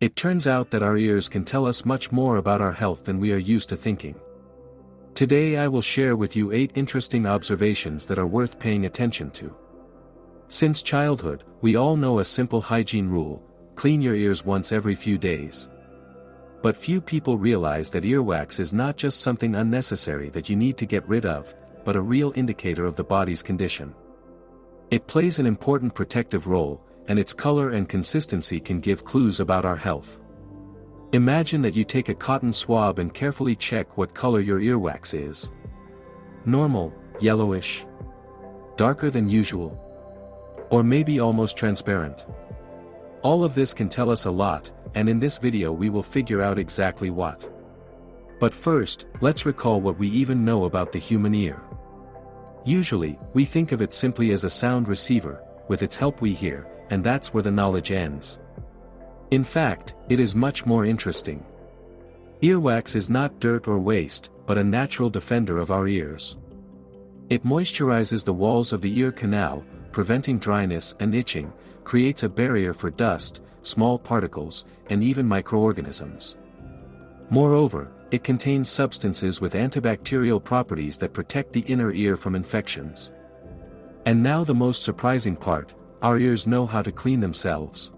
It turns out that our ears can tell us much more about our health than we are used to thinking. Today I will share with you 8 interesting observations that are worth paying attention to. Since childhood, we all know a simple hygiene rule: clean your ears once every few days. But few people realize that earwax is not just something unnecessary that you need to get rid of, but a real indicator of the body's condition. It plays an important protective role, and its color and consistency can give clues about our health. Imagine that you take a cotton swab and carefully check what color your earwax is. Normal, yellowish, darker than usual, or maybe almost transparent. All of this can tell us a lot, and in this video we will figure out exactly what. But first, let's recall what we even know about the human ear. Usually, we think of it simply as a sound receiver. With its help we hear, and that's where the knowledge ends. In fact, it is much more interesting. Earwax is not dirt or waste, but a natural defender of our ears. It moisturizes the walls of the ear canal, preventing dryness and itching, creates a barrier for dust, small particles, and even microorganisms. Moreover, it contains substances with antibacterial properties that protect the inner ear from infections. And now the most surprising part: our ears know how to clean themselves.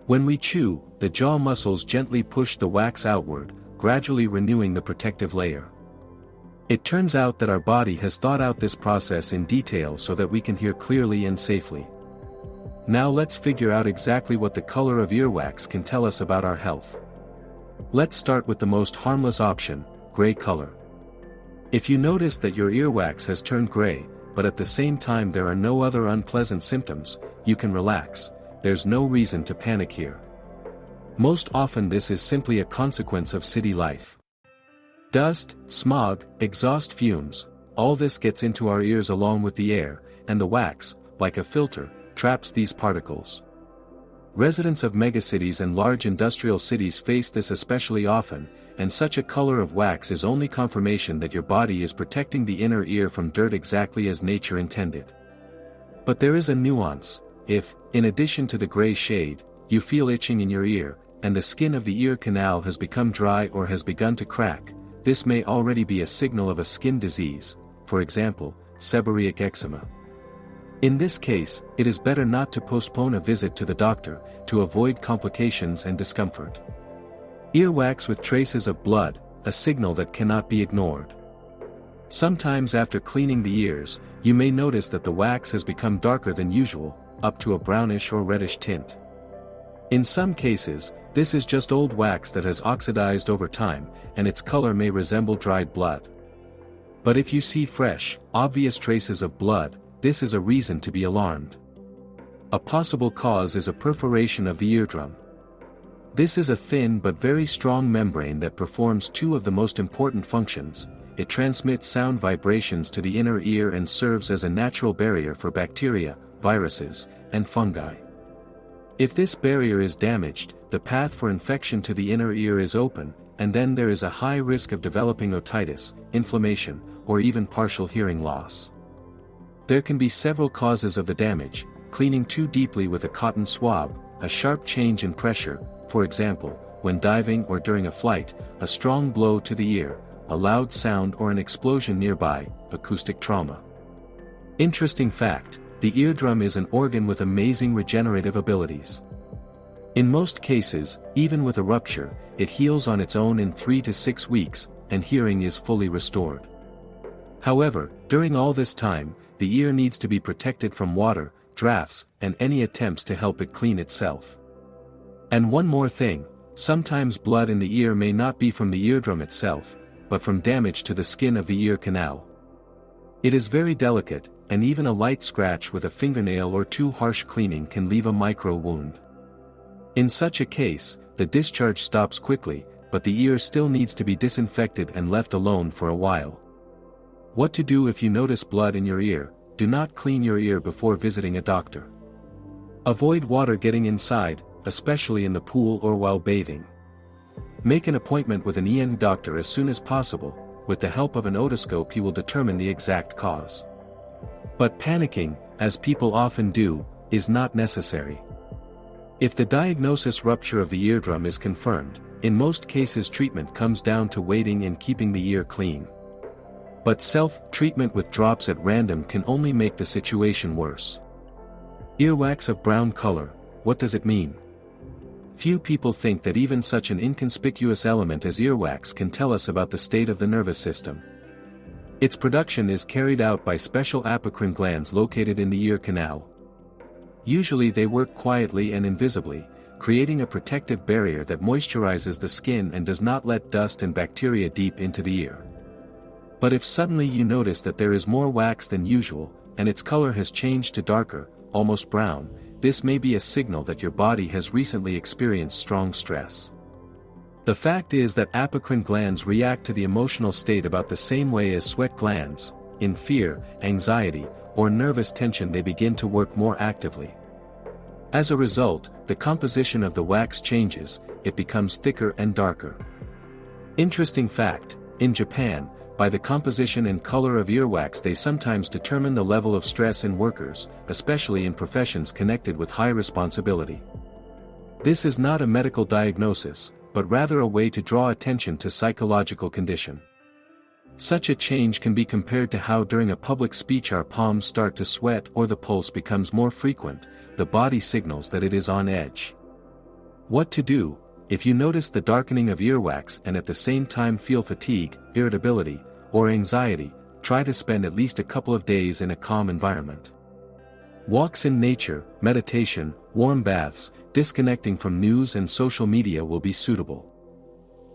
When we chew, the jaw muscles gently push the wax outward, gradually renewing the protective layer. It turns out that our body has thought out this process in detail so that we can hear clearly and safely. Now let's figure out exactly what the color of earwax can tell us about our health. Let's start with the most harmless option: gray color. If you notice that your earwax has turned gray, but at the same time there are no other unpleasant symptoms, you can relax. There's no reason to panic here. Most often this is simply a consequence of city life. Dust, smog, exhaust fumes, all this gets into our ears along with the air, and the wax, like a filter, traps these particles. Residents of megacities and large industrial cities face this especially often, and such a color of wax is only confirmation that your body is protecting the inner ear from dirt exactly as nature intended. But there is a nuance. If, in addition to the gray shade, you feel itching in your ear, and the skin of the ear canal has become dry or has begun to crack, this may already be a signal of a skin disease, for example, seborrheic eczema. In this case, it is better not to postpone a visit to the doctor, to avoid complications and discomfort. Earwax with traces of blood, a signal that cannot be ignored. Sometimes after cleaning the ears, you may notice that the wax has become darker than usual, up to a brownish or reddish tint. In some cases, this is just old wax that has oxidized over time, and its color may resemble dried blood. But if you see fresh, obvious traces of blood, this is a reason to be alarmed. A possible cause is a perforation of the eardrum. This is a thin but very strong membrane that performs 2 of the most important functions. It transmits sound vibrations to the inner ear and serves as a natural barrier for bacteria, viruses, and fungi. If this barrier is damaged, the path for infection to the inner ear is open, and then there is a high risk of developing otitis, inflammation, or even partial hearing loss. There can be several causes of the damage: cleaning too deeply with a cotton swab, a sharp change in pressure, for example, when diving or during a flight, a strong blow to the ear, a loud sound or an explosion nearby, acoustic trauma. Interesting fact: the eardrum is an organ with amazing regenerative abilities. In most cases, even with a rupture, it heals on its own in 3 to 6 weeks, and hearing is fully restored. However, during all this time, the ear needs to be protected from water, drafts, and any attempts to help it clean itself. And one more thing: sometimes blood in the ear may not be from the eardrum itself, but from damage to the skin of the ear canal. It is very delicate, and even a light scratch with a fingernail or too harsh cleaning can leave a micro wound. In such a case, the discharge stops quickly, but the ear still needs to be disinfected and left alone for a while. What to do if you notice blood in your ear? Do not clean your ear before visiting a doctor. Avoid water getting inside, especially in the pool or while bathing. Make an appointment with an ENT doctor as soon as possible. With the help of an otoscope he will determine the exact cause. But panicking, as people often do, is not necessary. If the diagnosis rupture of the eardrum is confirmed, in most cases treatment comes down to waiting and keeping the ear clean. But self-treatment with drops at random can only make the situation worse. Earwax of brown color, what does it mean? Few people think that even such an inconspicuous element as earwax can tell us about the state of the nervous system. Its production is carried out by special apocrine glands located in the ear canal. Usually they work quietly and invisibly, creating a protective barrier that moisturizes the skin and does not let dust and bacteria deep into the ear. But if suddenly you notice that there is more wax than usual, and its color has changed to darker, almost brown, this may be a signal that your body has recently experienced strong stress. The fact is that apocrine glands react to the emotional state about the same way as sweat glands. In fear, anxiety, or nervous tension they begin to work more actively. As a result, the composition of the wax changes, it becomes thicker and darker. Interesting fact, in Japan, by the composition and color of earwax they sometimes determine the level of stress in workers, especially in professions connected with high responsibility. This is not a medical diagnosis, but rather a way to draw attention to psychological condition. Such a change can be compared to how during a public speech our palms start to sweat or the pulse becomes more frequent, the body signals that it is on edge. What to do? If you notice the darkening of earwax and at the same time feel fatigue, irritability, or anxiety, try to spend at least a couple of days in a calm environment. Walks in nature, meditation, warm baths, disconnecting from news and social media will be suitable.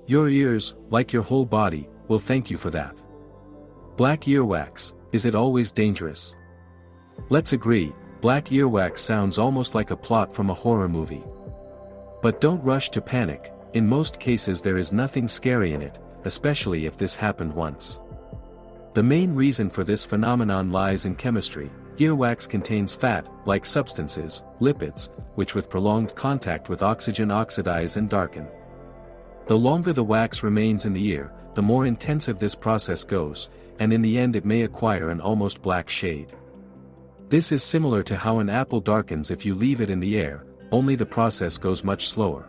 Your ears, like your whole body, will thank you for that. Black earwax, is it always dangerous? Let's agree, black earwax sounds almost like a plot from a horror movie. But don't rush to panic, in most cases there is nothing scary in it, especially if this happened once. The main reason for this phenomenon lies in chemistry. Earwax contains fat-like substances, lipids, which with prolonged contact with oxygen oxidize and darken. The longer the wax remains in the ear, the more intensive this process goes, and in the end it may acquire an almost black shade. This is similar to how an apple darkens if you leave it in the air, only the process goes much slower.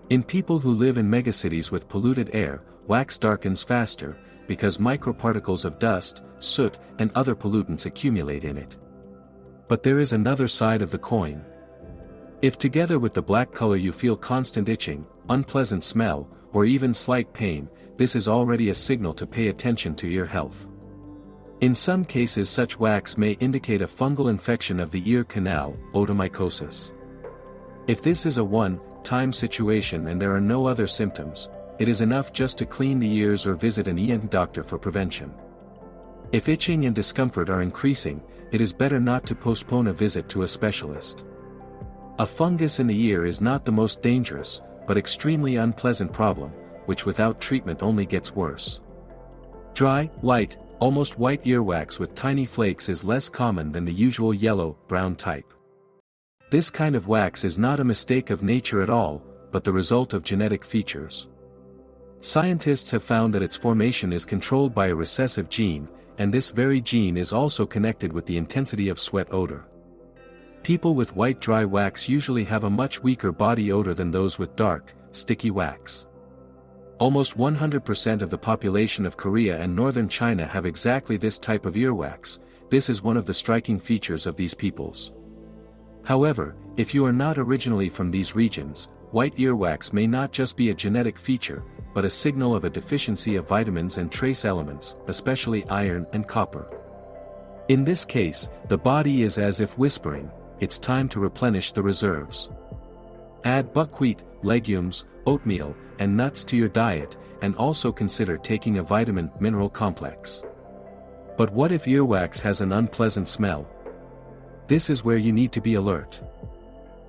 In people who live in megacities with polluted air, wax darkens faster, because microparticles of dust, soot, and other pollutants accumulate in it. But there is another side of the coin. If together with the black color you feel constant itching, unpleasant smell, or even slight pain, this is already a signal to pay attention to ear health. In some cases such wax may indicate a fungal infection of the ear canal, otomycosis. If this is a one-time situation and there are no other symptoms, it is enough just to clean the ears or visit an ENT doctor for prevention. If itching and discomfort are increasing, it is better not to postpone a visit to a specialist. A fungus in the ear is not the most dangerous, but extremely unpleasant problem, which without treatment only gets worse. Dry, light, almost white earwax with tiny flakes is less common than the usual yellow-brown type. This kind of wax is not a mistake of nature at all, but the result of genetic features. Scientists have found that its formation is controlled by a recessive gene, and this very gene is also connected with the intensity of sweat odor. People with white dry wax usually have a much weaker body odor than those with dark, sticky wax. Almost 100% of the population of Korea and northern China have exactly this type of earwax. This is one of the striking features of these peoples. However, if you are not originally from these regions, white earwax may not just be a genetic feature, but a signal of a deficiency of vitamins and trace elements, especially iron and copper. In this case, the body is as if whispering, it's time to replenish the reserves. Add buckwheat, legumes, oatmeal, and nuts to your diet, and also consider taking a vitamin-mineral complex. But what if earwax has an unpleasant smell? This is where you need to be alert.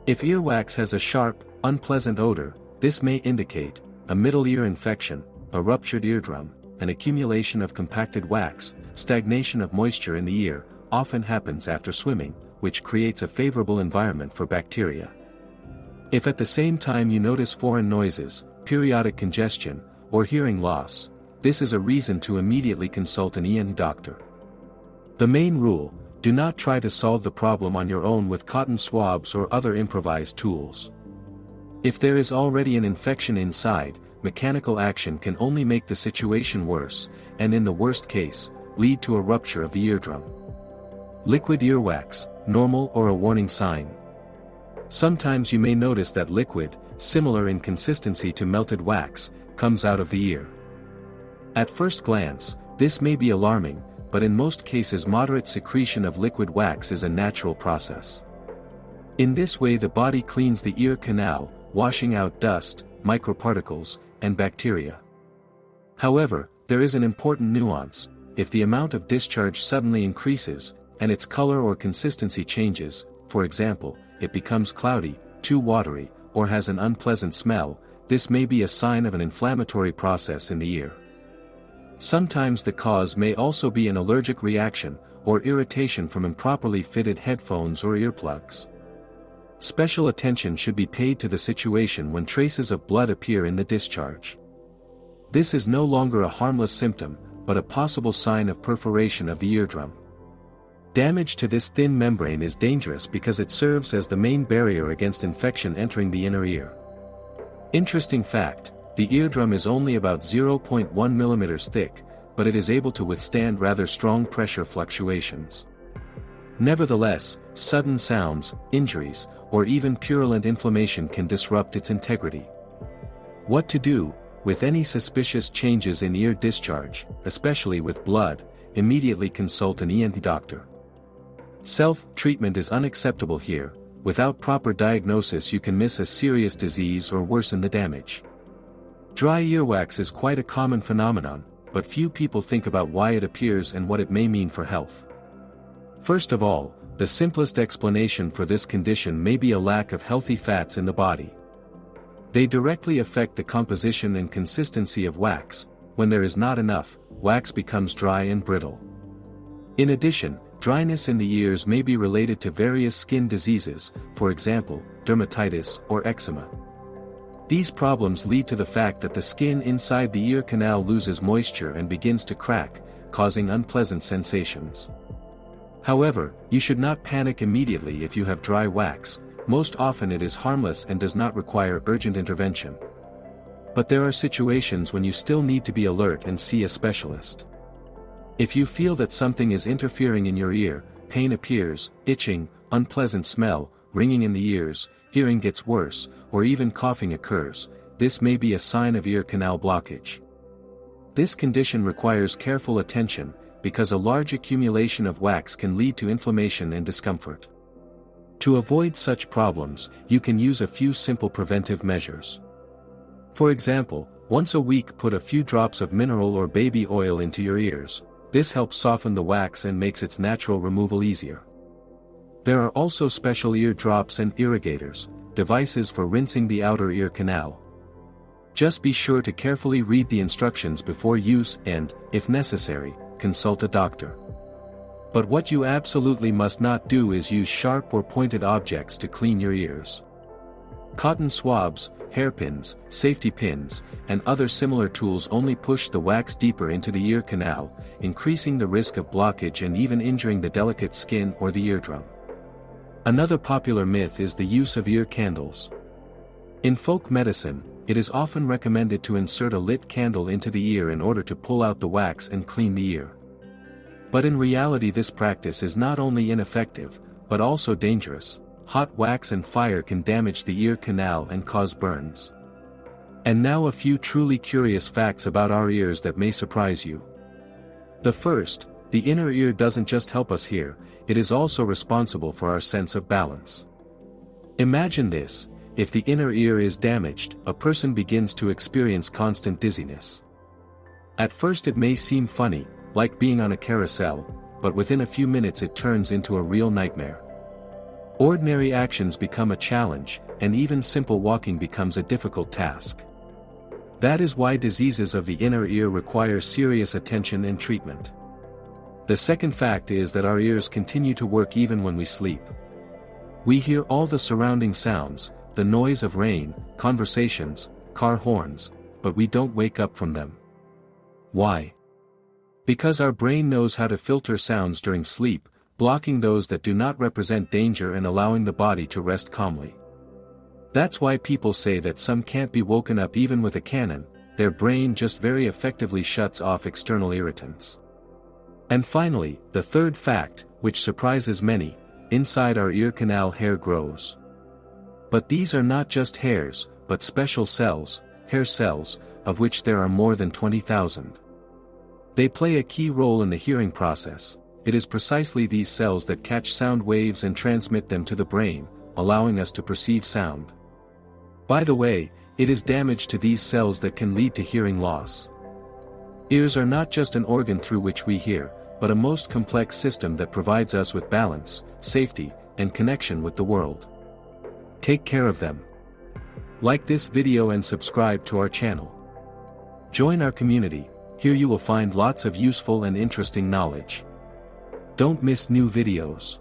If earwax has a sharp, unpleasant odor, this may indicate a middle ear infection, a ruptured eardrum, an accumulation of compacted wax, stagnation of moisture in the ear, often happens after swimming, which creates a favorable environment for bacteria. If at the same time you notice foreign noises, periodic congestion, or hearing loss, this is a reason to immediately consult an ENT doctor. The main rule: Do not try to solve the problem on your own with cotton swabs or other improvised tools. If there is already an infection inside, mechanical action can only make the situation worse, and in the worst case, lead to a rupture of the eardrum. Liquid earwax, normal or a warning sign. Sometimes you may notice that liquid, similar in consistency to melted wax, comes out of the ear. At first glance, this may be alarming, but in most cases moderate secretion of liquid wax is a natural process. In this way the body cleans the ear canal, washing out dust, microparticles, and bacteria. However, there is an important nuance: if the amount of discharge suddenly increases, and its color or consistency changes, for example, it becomes cloudy, too watery, or has an unpleasant smell, this may be a sign of an inflammatory process in the ear. Sometimes the cause may also be an allergic reaction, or irritation from improperly fitted headphones or earplugs. Special attention should be paid to the situation when traces of blood appear in the discharge. This is no longer a harmless symptom, but a possible sign of perforation of the eardrum. Damage to this thin membrane is dangerous because it serves as the main barrier against infection entering the inner ear. Interesting fact: the eardrum is only about 0.1 mm thick, but it is able to withstand rather strong pressure fluctuations. Nevertheless, sudden sounds, injuries, or even purulent inflammation can disrupt its integrity. What to do? With any suspicious changes in ear discharge, especially with blood, immediately consult an ENT doctor. Self-treatment is unacceptable here. Without proper diagnosis you can miss a serious disease or worsen the damage. Dry earwax is quite a common phenomenon, but few people think about why it appears and what it may mean for health. First of all, the simplest explanation for this condition may be a lack of healthy fats in the body. They directly affect the composition and consistency of wax. When there is not enough, wax becomes dry and brittle. In addition, dryness in the ears may be related to various skin diseases, for example, dermatitis or eczema. These problems lead to the fact that the skin inside the ear canal loses moisture and begins to crack, causing unpleasant sensations. However, you should not panic immediately if you have dry wax. Most often it is harmless and does not require urgent intervention. But there are situations when you still need to be alert and see a specialist. If you feel that something is interfering in your ear, pain appears, itching, unpleasant smell, ringing in the ears, hearing gets worse, or even coughing occurs, this may be a sign of ear canal blockage. This condition requires careful attention, because a large accumulation of wax can lead to inflammation and discomfort. To avoid such problems, you can use a few simple preventive measures. For example, once a week put a few drops of mineral or baby oil into your ears. This helps soften the wax and makes its natural removal easier. There are also special ear drops and irrigators, devices for rinsing the outer ear canal. Just be sure to carefully read the instructions before use and, if necessary, consult a doctor. But what you absolutely must not do is use sharp or pointed objects to clean your ears. Cotton swabs, hairpins, safety pins, and other similar tools only push the wax deeper into the ear canal, increasing the risk of blockage and even injuring the delicate skin or the eardrum. Another popular myth is the use of ear candles. In folk medicine, it is often recommended to insert a lit candle into the ear in order to pull out the wax and clean the ear. But in reality this practice is not only ineffective, but also dangerous. Hot wax and fire can damage the ear canal and cause burns. And now a few truly curious facts about our ears that may surprise you. The first, the inner ear doesn't just help us hear, it is also responsible for our sense of balance. Imagine this: if the inner ear is damaged, a person begins to experience constant dizziness. At first it may seem funny, like being on a carousel, but within a few minutes it turns into a real nightmare. Ordinary actions become a challenge, and even simple walking becomes a difficult task. That is why diseases of the inner ear require serious attention and treatment. The second fact is that our ears continue to work even when we sleep. We hear all the surrounding sounds, the noise of rain, conversations, car horns, but we don't wake up from them. Why? Because our brain knows how to filter sounds during sleep, blocking those that do not represent danger and allowing the body to rest calmly. That's why people say that some can't be woken up even with a cannon, their brain just very effectively shuts off external irritants. And finally, the third fact, which surprises many, inside our ear canal hair grows. But these are not just hairs, but special cells, hair cells, of which there are more than 20,000. They play a key role in the hearing process. It is precisely these cells that catch sound waves and transmit them to the brain, allowing us to perceive sound. By the way, it is damage to these cells that can lead to hearing loss. Ears are not just an organ through which we hear, but a most complex system that provides us with balance, safety, and connection with the world. Take care of them. Like this video and subscribe to our channel. Join our community. Here you will find lots of useful and interesting knowledge. Don't miss new videos.